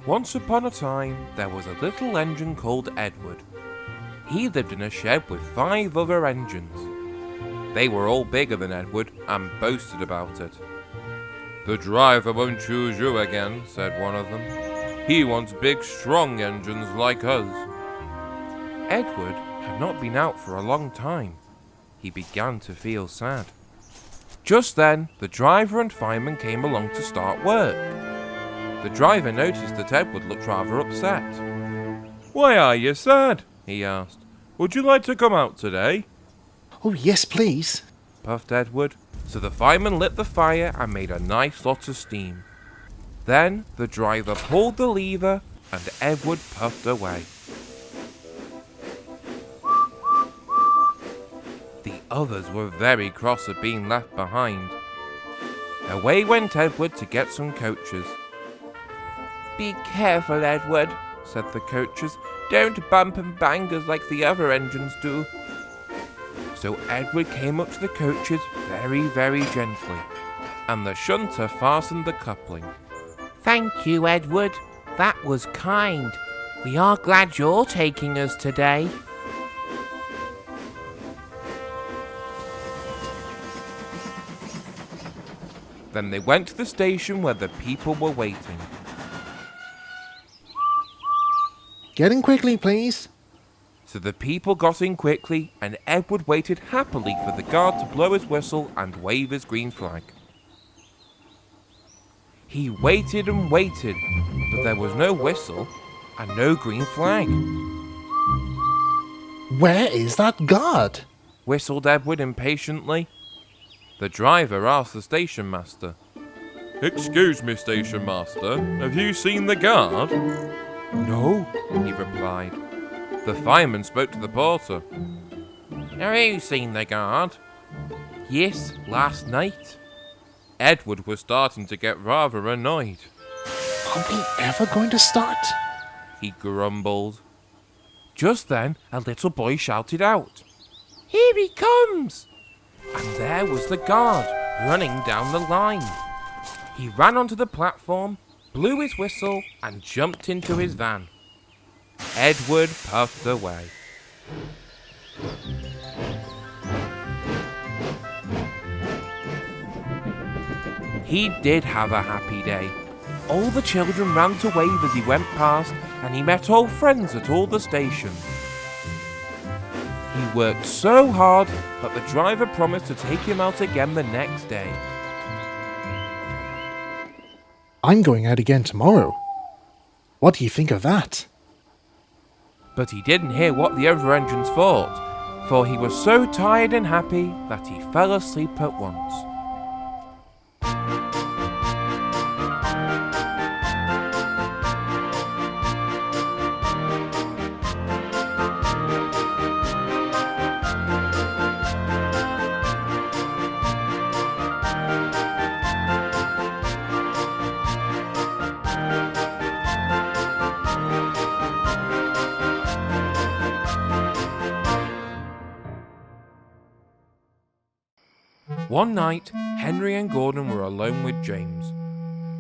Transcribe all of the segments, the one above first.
Once upon a time, there was a little engine called Edward. He lived in a shed with 5 other engines. They were all bigger than Edward and boasted about it. "The driver won't choose you again," said one of them. "He wants big, strong engines like us." Edward had not been out for a long time. He began to feel sad. Just then, the driver and fireman came along to start work. The driver noticed that Edward looked rather upset. "Why are you sad?" he asked. "Would you like to come out today?" Oh, yes, please, puffed Edward. So the fireman lit the fire and made a nice lot of steam. Then the driver pulled the lever and Edward puffed away. The others were very cross at being left behind. Away went Edward to get some coaches. "Be careful, Edward," said the coaches. "Don't bump and bang us like the other engines do." So Edward came up to the coaches very, very gently, and the shunter fastened the coupling. "Thank you, Edward. That was kind. We are glad you're taking us today." Then they went to the station where the people were waiting. get in quickly, please. So the people got in quickly, and Edward waited happily for the guard to blow his whistle and wave his green flag. He waited and waited, but there was no whistle and no green flag. Where is that guard? Whistled Edward impatiently. The driver asked the station master. "Excuse me, station master, have you seen the guard?" "No," he replied. The fireman spoke to the porter. "Have you seen the guard?" "Yes, last night." Edward was starting to get rather annoyed. Are we ever going to start? He grumbled. Just then, a little boy shouted out, "Here he comes!" And there was the guard, running down the line. He ran onto the platform, blew his whistle, and jumped into his van. Edward puffed away. He did have a happy day. All the children ran to wave as he went past, and he met old friends at all the stations. He worked so hard that the driver promised to take him out again the next day. I'm going out again tomorrow. What do you think of that? But he didn't hear what the other engines thought, for he was so tired and happy that he fell asleep at once. One night, Henry and Gordon were alone with James.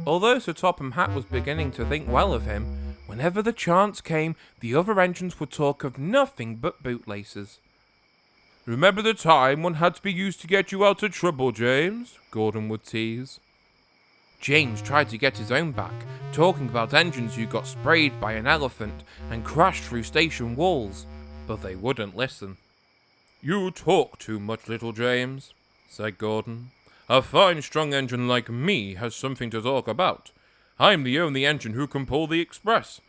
Although Sir Topham Hatt was beginning to think well of him, whenever the chance came, the other engines would talk of nothing but bootlaces. "Remember the time one had to be used to get you out of trouble, James?" Gordon would tease. James tried to get his own back, talking about engines who got sprayed by an elephant and crashed through station walls, but they wouldn't listen. "You talk too much, little James," said Gordon. "A fine, strong engine like me has something to talk about. I'm the only engine who can pull the express.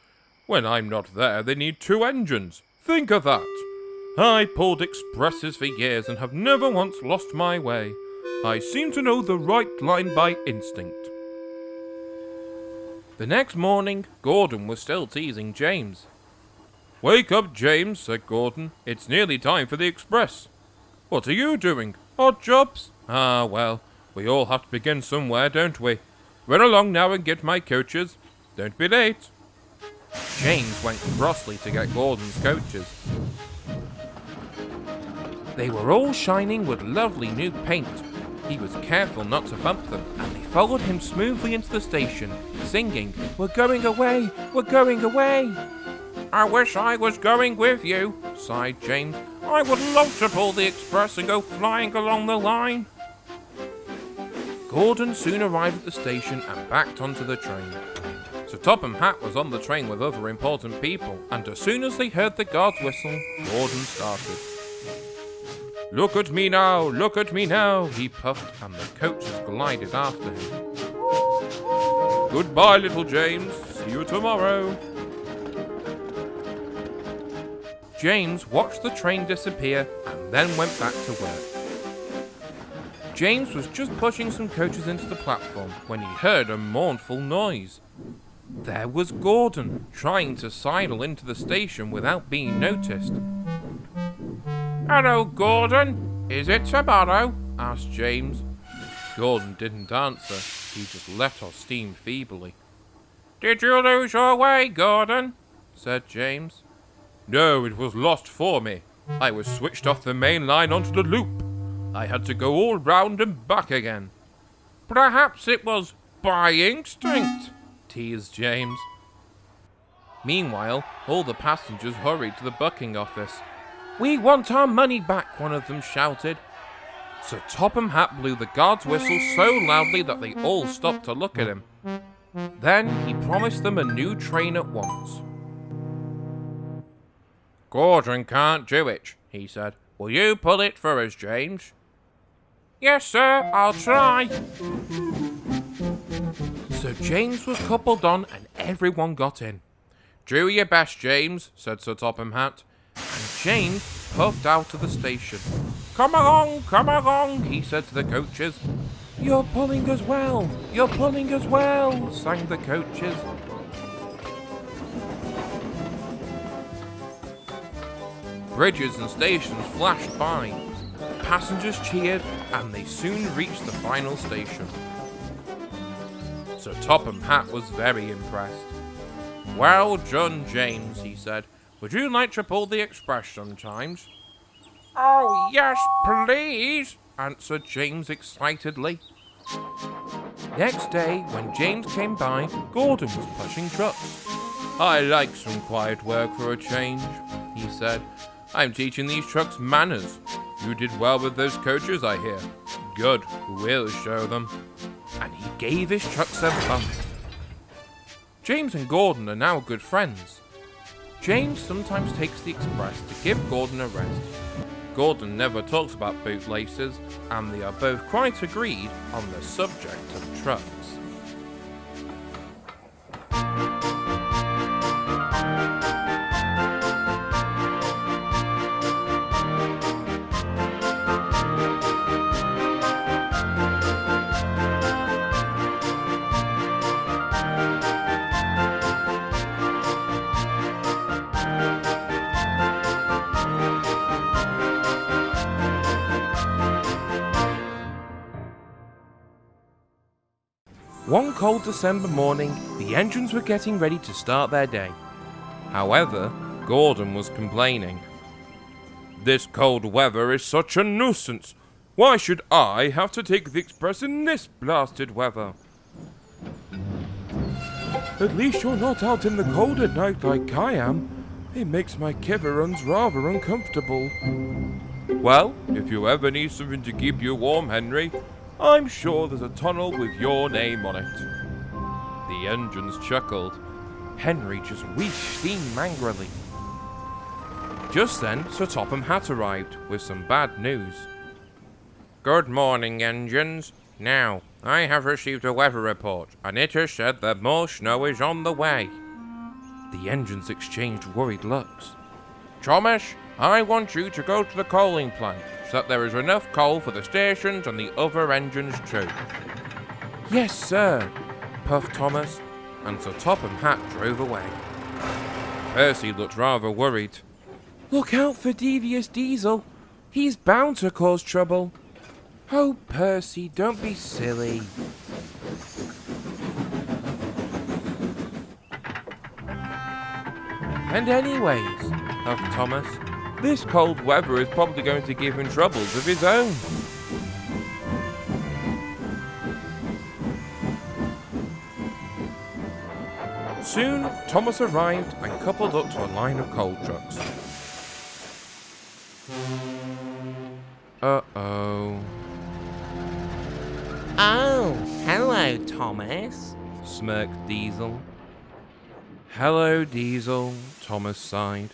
When I'm not there, they need 2 engines. Think of that. I pulled expresses for years and have never once lost my way. I seem to know the right line by instinct." The next morning, Gordon was still teasing James. Wake up, James, said Gordon. It's nearly time for the express. What are you doing? Odd jobs? Ah, well, we all have to begin somewhere, don't we? Run along now and get my coaches. Don't be late. James went crossly to get Gordon's coaches. They were all shining with lovely new paint. He was careful not to bump them, and they followed him smoothly into the station, singing, "We're going away, we're going away." "I wish I was going with you," sighed James. "I would love to pull the express and go flying along the line." Gordon soon arrived at the station and backed onto the train. Sir Topham Hatt was on the train with other important people, and as soon as they heard the guard's whistle, Gordon started. "Look at me now," he puffed, and the coaches glided after him. "Goodbye, little James. See you tomorrow." James watched the train disappear and then went back to work. James was just pushing some coaches into the platform when he heard a mournful noise. There was Gordon, trying to sidle into the station without being noticed. "Hello, Gordon. Is it tomorrow?" asked James. Gordon didn't answer. He just let off steam feebly. "Did you lose your way, Gordon?" said James. "No, it was lost for me. I was switched off the main line onto the loop. I had to go all round and back again." "Perhaps it was by instinct," teased James. Meanwhile, all the passengers hurried to the booking office. "We want our money back," one of them shouted. Sir Topham Hatt blew the guard's whistle so loudly that they all stopped to look at him. Then he promised them a new train at once. "Gordon can't do it," he said. "Will you pull it for us, James?" "Yes, sir, I'll try." So James was coupled on and everyone got in. "Do your best, James," said Sir Topham Hatt, and James puffed out of the station. Come along, he said to the coaches. "You're pulling as well, sang the coaches. Bridges and stations flashed by. The passengers cheered, and they soon reached the final station. Sir Topham Hatt was very impressed. "Well done, James," he said. "Would you like to pull the express sometimes?" "Oh, yes, please," answered James excitedly. Next day, when James came by, Gordon was pushing trucks. "I like some quiet work for a change," he said. "I'm teaching these trucks manners. You did well with those coaches, I hear. Good, we'll show them." And he gave his trucks a bump. James and Gordon are now good friends. James sometimes takes the express to give Gordon a rest. Gordon never talks about bootlaces, and they are both quite agreed on the subject of trucks. One cold December morning, the engines were getting ready to start their day. However, Gordon was complaining. "This cold weather is such a nuisance. Why should I have to take the express in this blasted weather?" "At least you're not out in the cold at night like I am. It makes my kiverons rather uncomfortable." "Well, if you ever need something to keep you warm, Henry, I'm sure there's a tunnel with your name on it." The engines chuckled. Henry just wheezed steam angrily. Just then, Sir Topham Hatt arrived with some bad news. "Good morning, engines. Now, I have received a weather report, and it has said that more snow is on the way." The engines exchanged worried looks. "Thomas, I want you to go to the coaling plant, so that there is enough coal for the stations and the other engines too." "Yes, sir," puffed Thomas, and Sir Topham Hatt drove away. Percy looked rather worried. Look out for devious Diesel. He's bound to cause trouble. Oh, Percy, don't be silly. And anyways, huffed Thomas, this cold weather is probably going to give him troubles of his own. Soon, Thomas arrived and coupled up to a line of coal trucks. Uh-oh. Oh, hello, Thomas, Smirked Diesel. Hello, Diesel, Thomas sighed.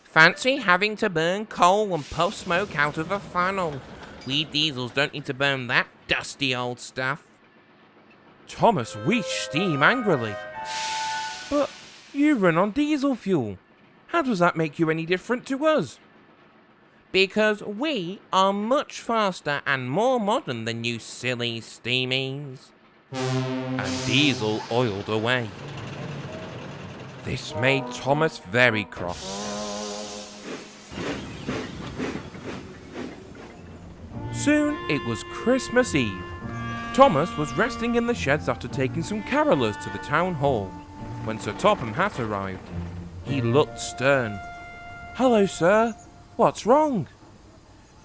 Fancy having to burn coal and puff smoke out of a funnel. We diesels don't need to burn that dusty old stuff. Thomas wheezed steam angrily. But you run on diesel fuel. How does that make you any different to us? Because we are much faster and more modern than you silly steamies. And Diesel oiled away. This made Thomas very cross. Soon it was Christmas Eve. Thomas was resting in the sheds after taking some carolers to the town hall when Sir Topham Hatt arrived. He looked stern. Hello, sir. What's wrong?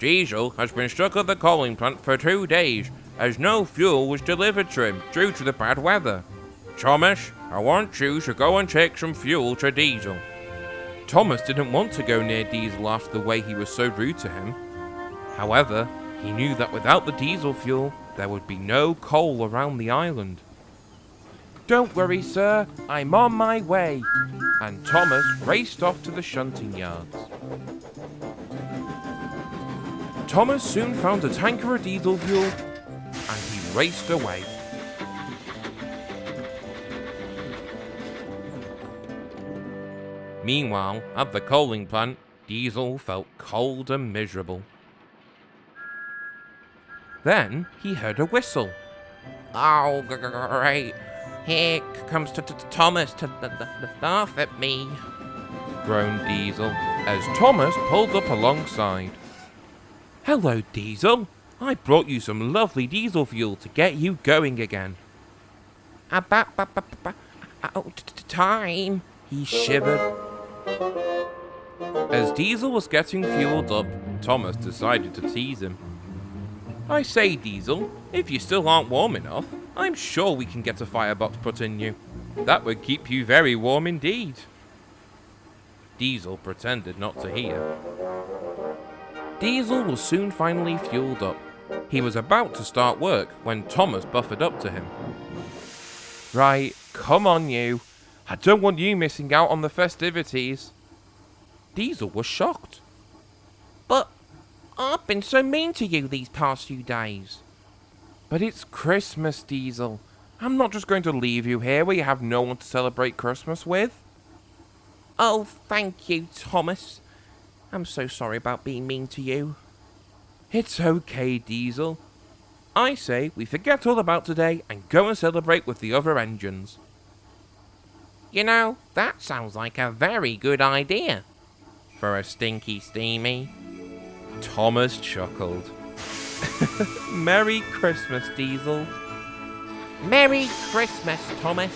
Diesel has been stuck at the coaling plant for 2 days as no fuel was delivered to him due to the bad weather. Thomas, I want you to go and take some fuel to Diesel. Thomas didn't want to go near Diesel after the way he was so rude to him. However, he knew that without the diesel fuel, there would be no coal around the island. Don't worry, sir, I'm on my way. And Thomas raced off to the shunting yards. Thomas soon found a tanker of diesel fuel, and he raced away. Meanwhile, at the coaling plant, Diesel felt cold and miserable. Then he heard a whistle. Oh, great. Here comes Thomas to laugh at me, groaned Diesel, as Thomas pulled up alongside. Hello, Diesel. I brought you some lovely diesel fuel to get you going again. About time, he shivered. As Diesel was getting fueled up, Thomas decided to tease him. I say, Diesel, if you still aren't warm enough, I'm sure we can get a firebox put in you. That would keep you very warm indeed. Diesel pretended not to hear. Diesel was soon finally fueled up. He was about to start work when Thomas buffered up to him. Right, come on you. I don't want you missing out on the festivities. Diesel was shocked. But I've been so mean to you these past few days. But it's Christmas, Diesel. I'm not just going to leave you here where you have no one to celebrate Christmas with. Oh, thank you, Thomas. I'm so sorry about being mean to you. It's okay, Diesel. I say we forget all about today and go and celebrate with the other engines. You know, that sounds like a very good idea. For a stinky steamy. Thomas chuckled. Merry Christmas, Diesel. Merry Christmas, Thomas.